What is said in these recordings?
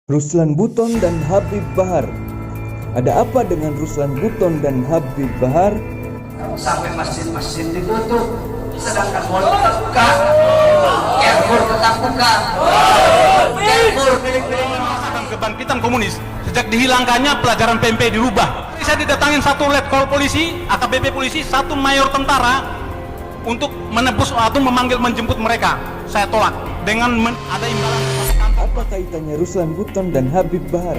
Ruslan Buton dan Habib Bahar. Ada apa dengan Ruslan Buton dan Habib Bahar? Sampai masjid-masjid ditutup, sedangkan mall tetap buka, Carrefour tetap buka, Carrefour merasakan kebangkitan komunis sejak dihilangkannya pelajaran PMP dirubah. Saya didatangin satu letkol polisi, AKBP polisi, satu mayor tentara untuk menebus atau memanggil menjemput mereka. Saya tolak dengan ada imbalan. Apa kaitannya Ruslan Buton dan Habib Bahar?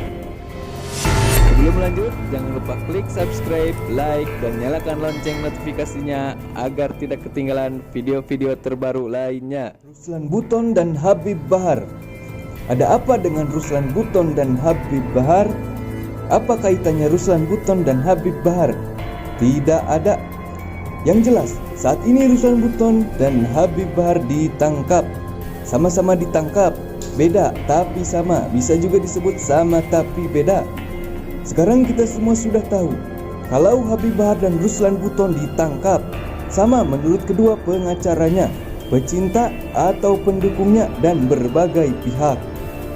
Sebelum lanjut, jangan lupa klik subscribe, like, dan nyalakan lonceng notifikasinya agar tidak ketinggalan video-video terbaru lainnya. Ruslan Buton dan Habib Bahar. Ada apa dengan Ruslan Buton dan Habib Bahar? Apa kaitannya Ruslan Buton dan Habib Bahar? Tidak ada. Yang jelas, saat ini Ruslan Buton dan Habib Bahar ditangkap. Sama-sama ditangkap, beda tapi sama, bisa juga disebut sama tapi beda. Sekarang kita semua sudah tahu kalau Habib Bahar dan Ruslan Buton ditangkap, sama menurut kedua pengacaranya, pecinta atau pendukungnya dan berbagai pihak.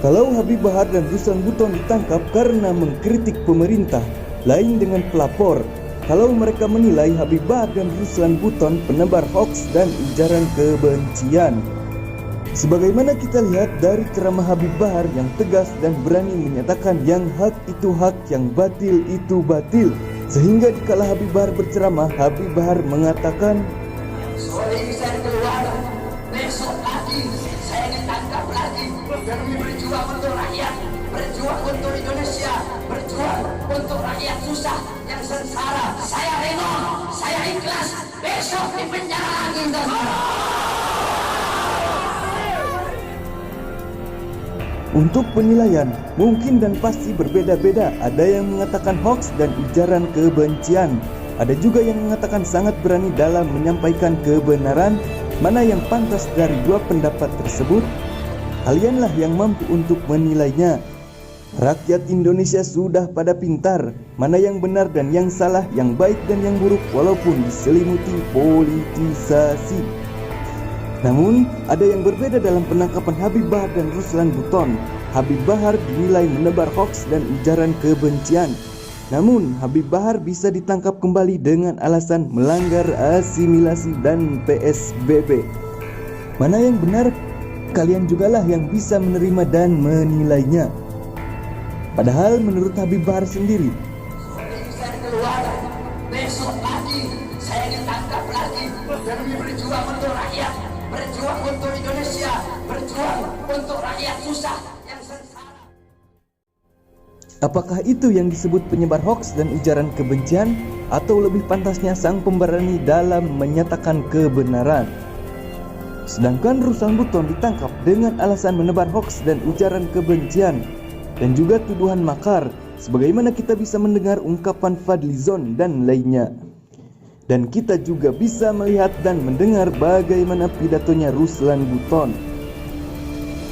Kalau Habib Bahar dan Ruslan Buton ditangkap karena mengkritik pemerintah, lain dengan pelapor. Kalau mereka menilai Habib Bahar dan Ruslan Buton penebar hoaks dan ujaran kebencian. Sebagaimana kita lihat dari ceramah Habib Bahar yang tegas dan berani menyatakan yang hak itu hak, yang batil itu batil. Sehingga dikala Habib Bahar berceramah, Habib Bahar mengatakan, sore ini saya keluar, besok lagi saya ditangkap lagi demi berjuang untuk rakyat, berjuang untuk Indonesia, berjuang untuk rakyat susah yang sengsara. Saya rela, saya ikhlas, besok di penjara lagi. untuk penilaian mungkin dan pasti berbeda-beda. Ada yang mengatakan hoaks dan ujaran kebencian. Ada juga yang mengatakan sangat berani dalam menyampaikan kebenaran. Mana yang pantas dari dua pendapat tersebut? Kalianlah yang mampu untuk menilainya. Rakyat Indonesia sudah pada pintar mana yang benar dan yang salah, yang baik dan yang buruk, walaupun diselimuti politisasi. Namun, ada yang berbeda dalam penangkapan Habib Bahar dan Ruslan Buton. Habib Bahar dinilai menebar hoaks dan ujaran kebencian. Namun, Habib Bahar bisa ditangkap kembali dengan alasan melanggar asimilasi dan PSBB. Mana yang benar? Kalian jugalah yang bisa menerima dan menilainya. Padahal menurut Habib Bahar sendiri, Sore ini saya keluar, besok lagi saya ditangkap lagi demi berjuang untuk rakyat, berjuang untuk Indonesia, berjuang untuk rakyat susah yang sengsara. apakah itu yang disebut penyebar hoaks dan ujaran kebencian, atau lebih pantasnya sang pemberani dalam menyatakan kebenaran? Sedangkan Ruslan Buton ditangkap dengan alasan menebar hoaks dan ujaran kebencian dan juga tuduhan makar, sebagaimana kita bisa mendengar ungkapan Fadlizon dan lainnya. Dan kita juga bisa melihat dan mendengar bagaimana pidatonya Ruslan Buton.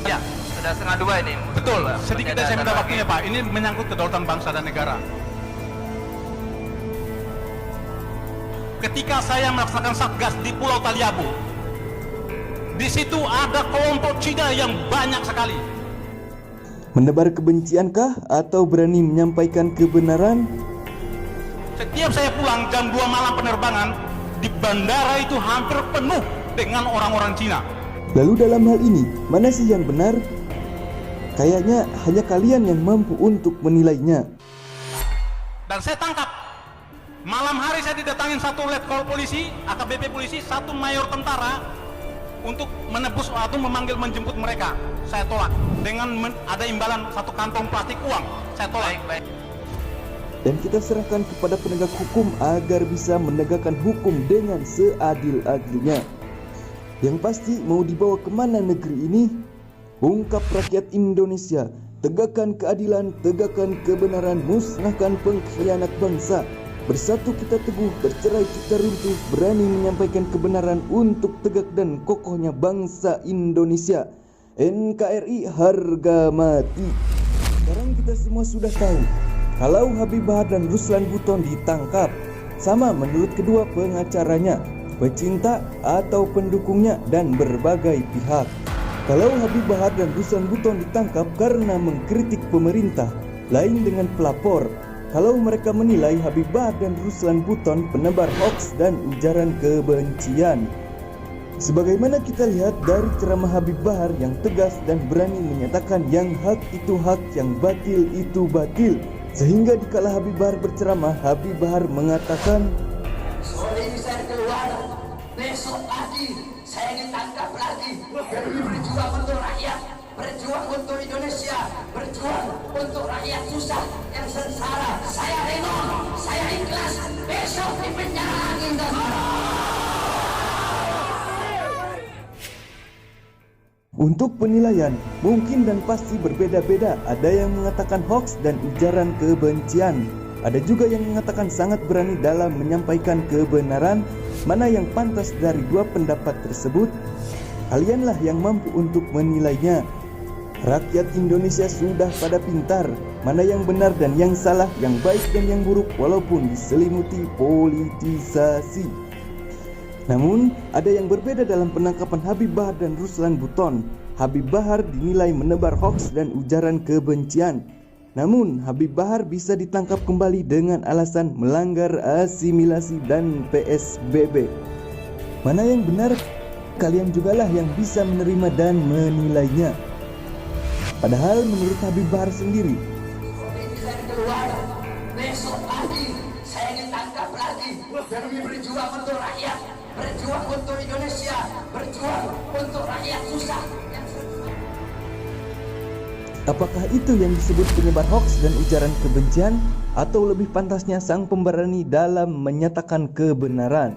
Ya, sudah 1:30 ini. Betul, sedikit saya minta waktunya Pak, ini menyangkut kedaulatan bangsa dan negara. Ketika saya melaksanakan satgas di Pulau Taliabu, di situ ada kelompok Cina yang banyak sekali. Menebar kebenciankah atau berani menyampaikan kebenaran? Setiap saya pulang jam 2 malam penerbangan, di bandara itu hampir penuh dengan orang-orang Cina. Lalu dalam hal ini, mana sih yang benar? Kayaknya hanya kalian yang mampu untuk menilainya. Dan saya tangkap. Malam hari saya didatangin satu letkol polisi, AKBP polisi, satu mayor tentara untuk menebus atau memanggil menjemput mereka. Saya tolak dengan ada imbalan satu kantong plastik uang. Saya tolak. Baik. Dan kita serahkan kepada penegak hukum agar bisa menegakkan hukum dengan seadil-adilnya. Yang pasti mau dibawa kemana negeri ini? Ungkap rakyat Indonesia, tegakkan keadilan, tegakkan kebenaran, musnahkan pengkhianat bangsa. Bersatu kita teguh, bercerai kita runtuh, berani menyampaikan kebenaran untuk tegak dan kokohnya bangsa Indonesia. NKRI harga mati. Sekarang kita semua sudah tahu kalau Habib Bahar dan Ruslan Buton ditangkap, sama menurut kedua pengacaranya, pecinta atau pendukungnya dan berbagai pihak. Kalau Habib Bahar dan Ruslan Buton ditangkap karena mengkritik pemerintah, lain dengan pelapor. Kalau mereka menilai Habib Bahar dan Ruslan Buton penebar hoaks dan ujaran kebencian. Sebagaimana kita lihat dari ceramah Habib Bahar yang tegas dan berani menyatakan yang hak itu hak, yang batil itu batil. Sehingga dikala Habib Bahar berceramah, Habib Bahar mengatakan, sore ini saya keluar, besok pagi saya ditangkap lagi. Demi berjuang untuk rakyat, berjuang untuk Indonesia, berjuang untuk rakyat susah yang sengsara. Saya rela, saya ikhlas, besok di penjara lagi. untuk penilaian mungkin dan pasti berbeda-beda. Ada yang mengatakan hoaks dan ujaran kebencian. Ada juga yang mengatakan sangat berani dalam menyampaikan kebenaran. Mana yang pantas dari dua pendapat tersebut? Kalianlah yang mampu untuk menilainya. Rakyat Indonesia sudah pada pintar mana yang benar dan yang salah, yang baik dan yang buruk, walaupun diselimuti politisasi. Namun, ada yang berbeda dalam penangkapan Habib Bahar dan Ruslan Buton. Habib Bahar dinilai menebar hoaks dan ujaran kebencian. Namun, Habib Bahar bisa ditangkap kembali dengan alasan melanggar asimilasi dan PSBB. Mana yang benar? Kalian jugalah yang bisa menerima dan menilainya. Padahal menurut Habib Bahar sendiri, saya keluar, besok pagi saya ditangkap lagi. Demi berjuang untuk rakyat, berjuang untuk Indonesia, berjuang untuk rakyat susah yang sengsara. apakah itu yang disebut penyebar hoaks dan ujaran kebencian, atau lebih pantasnya sang pemberani dalam menyatakan kebenaran?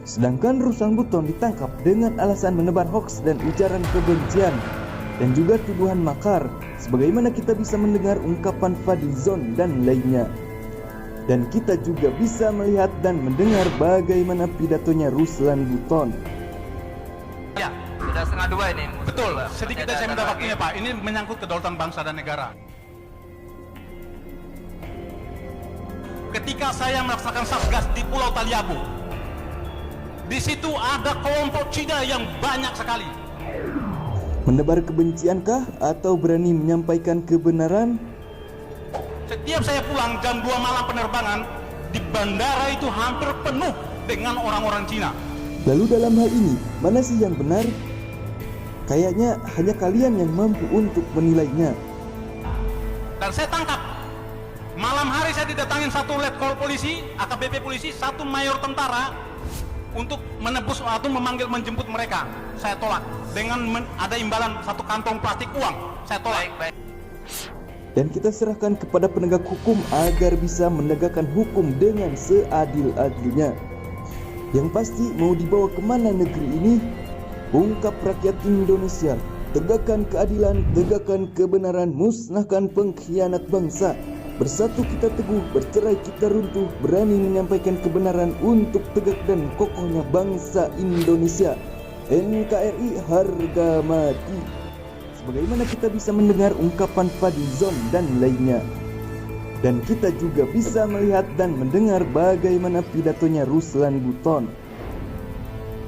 Sedangkan Ruslan Buton ditangkap dengan alasan menebar hoaks dan ujaran kebencian dan juga tuduhan makar, sebagaimana kita bisa mendengar ungkapan Fadlizon dan lainnya. Dan kita juga bisa melihat dan mendengar bagaimana pidatonya Ruslan Buton. Ya, sudah 1:30 ini. Betul, sedikit saya minta waktunya Pak. Ini menyangkut kedaulatan bangsa dan negara. Ketika saya melaksanakan Satgas di Pulau Taliabu, di situ ada kelompok Cina yang banyak sekali. Menebar kebenciankah atau berani menyampaikan kebenaran? Setiap saya pulang jam 2 malam penerbangan, di bandara itu hampir penuh dengan orang-orang Cina. Lalu dalam hal ini, mana sih yang benar? Kayaknya hanya kalian yang mampu untuk menilainya. Dan saya tangkap. Malam hari saya didatangin satu letkol polisi, AKBP polisi, satu mayor tentara untuk menebus atau menjemput mereka. Saya tolak dengan ada imbalan satu kantong plastik uang. Saya tolak. Baik. Dan kita serahkan kepada penegak hukum agar bisa menegakkan hukum dengan seadil-adilnya. Yang pasti mau dibawa kemana negeri ini? Ungkap rakyat Indonesia, tegakkan keadilan, tegakkan kebenaran, musnahkan pengkhianat bangsa. Bersatu kita teguh, bercerai kita runtuh, berani menyampaikan kebenaran untuk tegak dan kokohnya bangsa Indonesia. NKRI harga mati. Sebagaimana kita bisa mendengar ungkapan Fadlizon dan lainnya. Dan kita juga bisa melihat dan mendengar bagaimana pidatonya Ruslan Buton.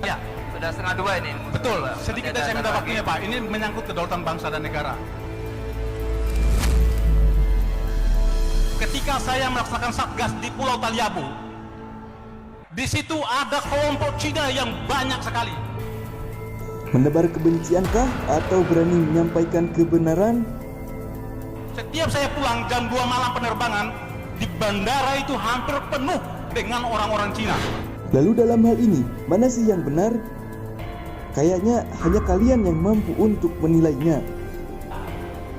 Ya, sudah 1:30 ini. Betul, sedikit saya minta waktunya Pak. Ini menyangkut kedaulatan bangsa dan negara. Ketika saya melaksanakan Satgas di Pulau Taliabu, di situ ada kelompok Cina yang banyak sekali. Menebar kebenciankah atau berani menyampaikan kebenaran? Setiap saya pulang jam 2 malam penerbangan, di bandara itu hampir penuh dengan orang-orang Cina. Lalu dalam hal ini, mana sih yang benar? Kayaknya hanya kalian yang mampu untuk menilainya.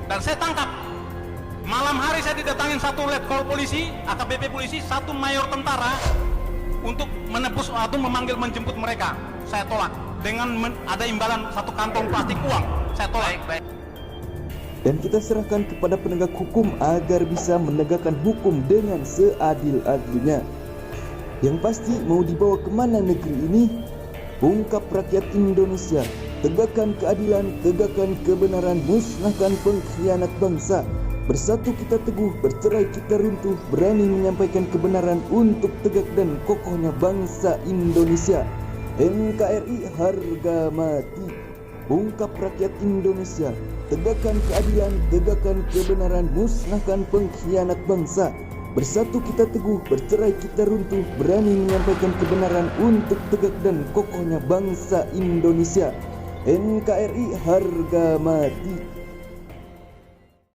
Dan saya tangkap. Malam hari saya didatangin satu letkol polisi, AKBP polisi, satu mayor tentara untuk menebus atau menjemput mereka. Saya tolak dengan ada imbalan satu kantong plastik uang. Saya tolak. Baik. Dan kita serahkan kepada penegak hukum agar bisa menegakkan hukum dengan seadil-adilnya. Yang pasti mau dibawa kemana negeri ini? Ungkap rakyat Indonesia, tegakkan keadilan, tegakkan kebenaran, musnahkan pengkhianat bangsa. Bersatu kita teguh, bercerai kita runtuh, berani menyampaikan kebenaran untuk tegak dan kokohnya bangsa Indonesia. NKRI harga mati. ungkap rakyat Indonesia, tegakkan keadilan, tegakkan kebenaran, musnahkan pengkhianat bangsa. Bersatu kita teguh, bercerai kita runtuh, berani menyampaikan kebenaran untuk tegak dan kokohnya bangsa Indonesia. NKRI harga mati.